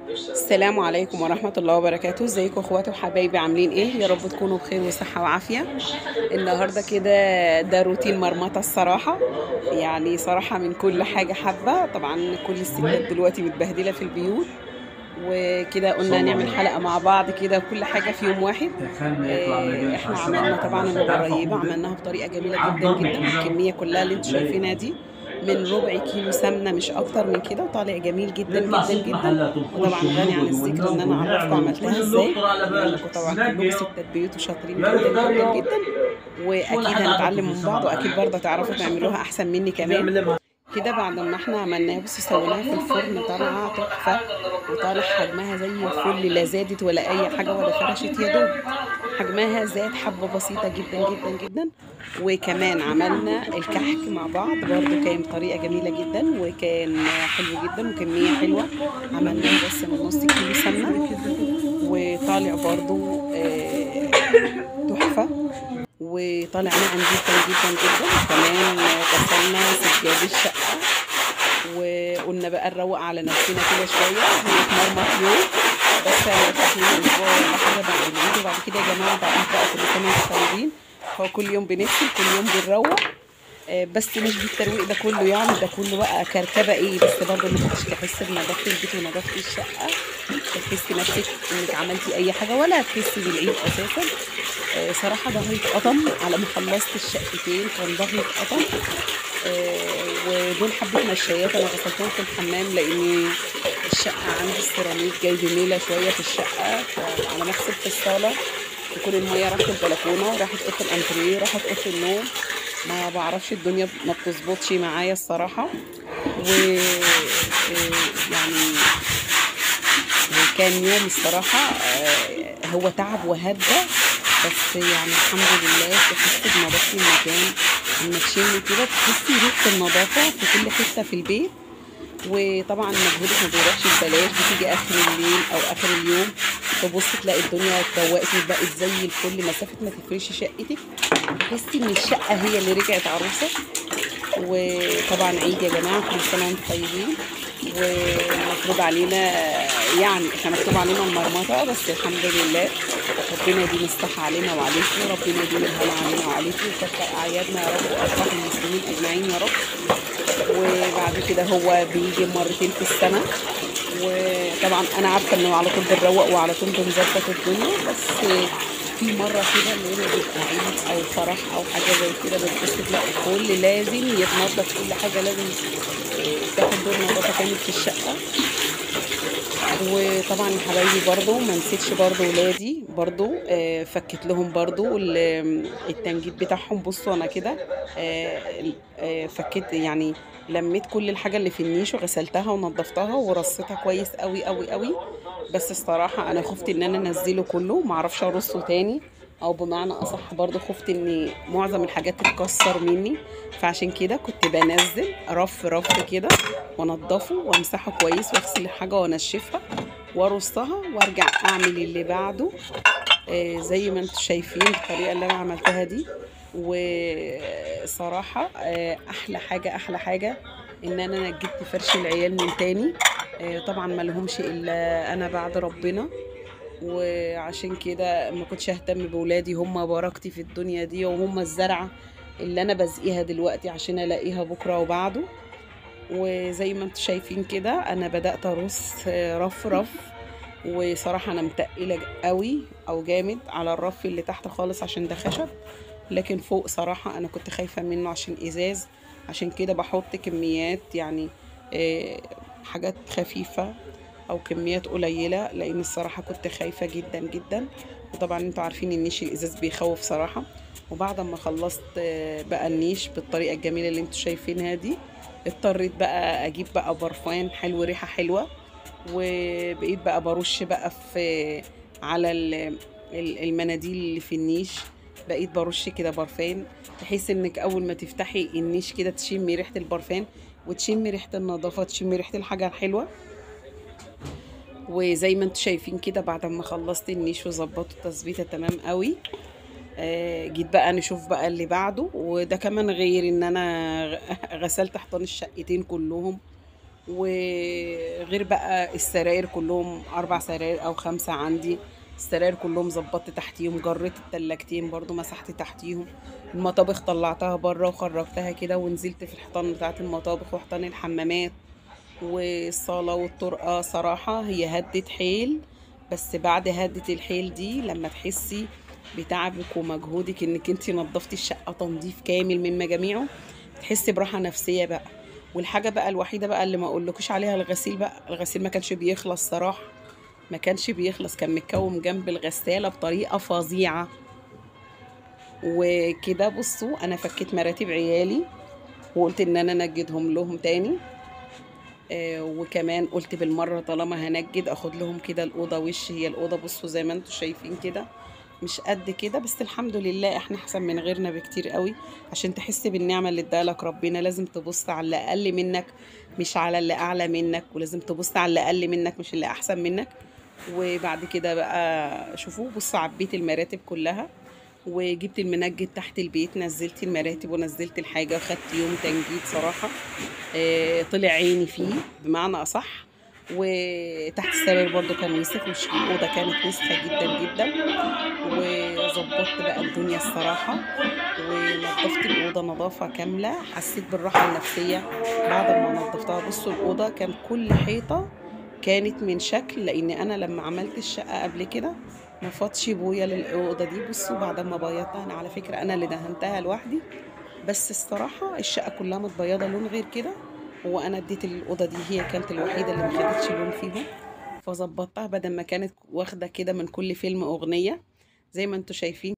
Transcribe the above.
السلام عليكم ورحمة الله وبركاته. ازيكم اخواتي وحبايبي، عاملين ايه؟ يا رب تكونوا بخير وصحة وعافية. النهاردة كده ده روتين مرمطة الصراحة، يعني صراحة من كل حاجة حبة. طبعا كل الستات دلوقتي متبهدلة في البيوت، وكده قلنا صلى نعمل الله حلقة مع بعض كده كل حاجة في يوم واحد. دخلنا يطلع ما يجيش على احنا السبعة عملنا طبعا الخماسة، تعرف المغريبة، اخوك ده عملناها بطريقة جميلة جدا عض امي جدا. كده الكمية كلها اللي انتوا تلاقي شايفينها دي من ربع كيلو سمنة، مش اكتر من كده، وطالع جميل جدا يطلع جدا ست جدا. محلات ونخش وطبعا غني عن ونقعد الذكر ان وننام انا اعرفكم ونعمل عملتها وكل اللي ازاي، يخطر على لانكم بالك طبعا نجي كلكم يا ستات بيوت وشاطرين جدا جدا ريتاريو جدا، ولا واكيد حد عندكم في هنتعلم من بعض، السبعة واكيد محلات برضه تعرفوا تعملوها احسن مني كمان. بيعمل ايه كده بعد ما احنا عملناها، بصوا سويناها في مضمون طيب الفرن، وصرف طالعه كل تحفه، حاجة اللي ربنا وطالع اداها حجمها زي ولا الفل، لا عمل زادت ولا اي عارف حاجه انت ولا بقى رايحين فرشت، يا فين دوب ومالك حجمها وإيه؟ زاد حبه بسيطه جدا جدا جدا. انا وكمان كلها عملنا كنت الكحك بخليه مع بعض برضو، كان بطريقه جميله جدا وكان حلو جدا وكميه حلوه. عملناها بس من نص كيلو سمنه، وطالع برضو تحفه، وطالع ناعم جدا جدا جدا. وكمان غسلنا سجاد الشقه، وقلنا بقى نروق على نفسنا كده شويه، ونتمرمط يوم بس مرتاحين اسبوع ولا حاجه بعد العيد. وبعد كده يا جماعه بعيد بقى، كل سنه وانتم طيبين. هو كل يوم بنغسل، كل يوم بنروق، بس مش بالترويق ده كله، يعني ده كله بقى كركبه ايه، بس برضه ما كنتش تحس بنظافه البيت ونظافه الشقه، مش هتحسي نفسك انك عملتي اي حاجه، ولا هتحسي بالعيد اساسا. صراحه ظهري اتقطم على ما خلصت الشقتين، كان ظهري اتقطم. ودول حبة نشايات أنا غسلتهم في الحمام، لأن الشقة عندي السيراميك جايب ميلة شوية في الشقة، فعلى ما أغسل في الصالة تكون المية راحت البلكونة وراحت أوضة الأنتريه وراحت أوضة النوم. ما بعرفش، الدنيا ما بتظبطش معايا الصراحة. و يعني كان يوم الصراحة هو تعب وهدى، بس يعني الحمد لله تحس بنظافة المكان. لما تشمي كده تحسي ريحة النظافة في كل حتة في البيت. وطبعا مجهودك ما بيروحش ببلاش، بتيجي اخر الليل او اخر اليوم تبص تلاقي الدنيا اتروقت وبقت زي الفل، مسافة ما تفرشي شقتك تحسي ان الشقة هي اللي رجعت عروسة. وطبعا عيد يا جماعة، كل سنة وانتم طيبين. ومفروض علينا، يعني احنا مكتوب علينا المرمطة، بس الحمد لله ربنا يديم الصحة علينا وعليكم، وربنا يديم الهنا علينا وعليكم، ويكفر أعيادنا يا رب، وأفراح المسلمين أجمعين يا رب. وبعد كده هو بيجي مرتين في السنة، وطبعا أنا عارفة إنه على طول بنروق وعلى طول بنظبط الدنيا، بس في مرة كده اللي هو بيبقى عيد أو فرح أو حاجة زي كده، بتبص تلاقي الكل لازم يتنضف، كل حاجة لازم تاخد دور نظافة كامل في الشقة. وطبعا يا حبايبي برضو ما نسيتش برضو ولادي برضو، فكت لهم برضو التنجيد بتاعهم. بصوا انا كده فكيت يعني، لميت كل الحاجة اللي في النيش وغسلتها ونضفتها ورصيتها كويس قوي قوي قوي. بس الصراحة انا خفت ان انا انزله كله، معرفش ارصه تاني، او بمعنى اصح برضو خفت ان معظم الحاجات تتكسر مني. فعشان كده كنت بنزل رف رف كده، وانضفه وامسحه كويس واغسل الحاجة وانشفها وارصها وارجع اعمل اللي بعده. زي ما انتم شايفين الطريقة اللي انا عملتها دي. وصراحة احلى حاجة احلى حاجة ان انا جبت فرش العيال من تاني. طبعا ما لهمش الا انا بعد ربنا، وعشان كده ما كنتش اهتم بولادي، هم بركتي في الدنيا دي، وهم الزرعة اللي انا بزقيها دلوقتي عشان الاقيها بكرة وبعده. وزي ما انتم شايفين كده انا بدأت ارص رف رف. وصراحة انا متقلة قوي او جامد على الرف اللي تحت خالص عشان ده خشب، لكن فوق صراحة انا كنت خايفة منه عشان ازاز، عشان كده بحط كميات يعني آه، حاجات خفيفة او كميات قليلة، لان الصراحة كنت خايفة جدا جدا. وطبعا انتوا عارفين النيش الازاز بيخوف صراحة. وبعد ما خلصت بقى النيش بالطريقة الجميلة اللي انتوا شايفينها دي، اضطريت بقى اجيب بقى برفان حلو، ريحة حلوة. وبقيت بقى برش بقى في على المناديل اللي في النيش، بقيت برش كده برفان، بحيث انك اول ما تفتحي النيش كده تشمي ريحة البرفان، وتشمي ريحة النظافة، تشمي ريحة الحاجة الحلوة. وزي ما انتم شايفين كده بعد ما خلصت النيش وظبطته تظبيطه تمام قوي، جيت بقى نشوف بقى اللي بعده. وده كمان غير ان انا غسلت حيطان الشقتين كلهم، وغير بقى السراير كلهم 4 سراير او 5 عندي. السراير كلهم ظبطت تحتيهم، جريت التلاجتين برضو مسحت تحتيهم. المطابخ طلعتها بره وخرجتها كده، ونزلت في الحيطان بتاعت المطابخ وحيطان الحمامات والصالة والطرقة. صراحة هي هدت حيل، بس بعد هدة الحيل دي لما تحسي بتعبك ومجهودك انك انتي نظفتي الشقة تنظيف كامل من مجاميعه، تحسي براحة نفسية بقى. والحاجة بقى الوحيدة بقى اللي ما اقولكوش عليها الغسيل بقى. الغسيل ما كانش بيخلص صراحة، ما كانش بيخلص، كان متكوم جنب الغسالة بطريقة فظيعة. وكده بصوا انا فكيت مراتب عيالي وقلت ان انا انجدهم لهم تاني. وكمان قلت بالمرة طالما هنجد اخد لهم كده الأوضة وش. هي الأوضة بصوا زي ما انتوا شايفين كده مش قد كده، بس الحمد لله احنا احسن من غيرنا بكتير قوي. عشان تحس بالنعمة اللي ادالك ربنا لازم تبص على اللي اقل منك مش على اللي اعلى منك، ولازم تبص على اللي اقل منك مش اللي احسن منك. وبعد كده بقى شوفوا بصوا عبيت المراتب كلها، وجبت المنجد تحت البيت، نزلت المراتب ونزلت الحاجة وخدت يوم تنجيد صراحة. طلع عيني فيه بمعنى أصح. وتحت السرير برضو كان وسخ، الأوضة كانت وسخة جدا جدا. وظبطت بقى الدنيا الصراحة، ونظفت الأوضة نظافة كاملة. حسيت بالراحة النفسية بعد ما نظفتها. بصوا الأوضة كان كل حيطة كانت من شكل، لأن أنا لما عملت الشقة قبل كده ما فاضش بويا للأوضة دي. بصوا بعد ما بيضتها أنا على فكرة أنا اللي دهنتها لوحدي، بس الصراحة الشقة كلها متبيضة لون غير كده. وأنا اديت الأوضة دي هي كانت الوحيدة اللي ما خدتش لون فيهم، فظبطتها بدل ما كانت واخدة كده من كل فيلم أغنية زي ما انتوا شايفين.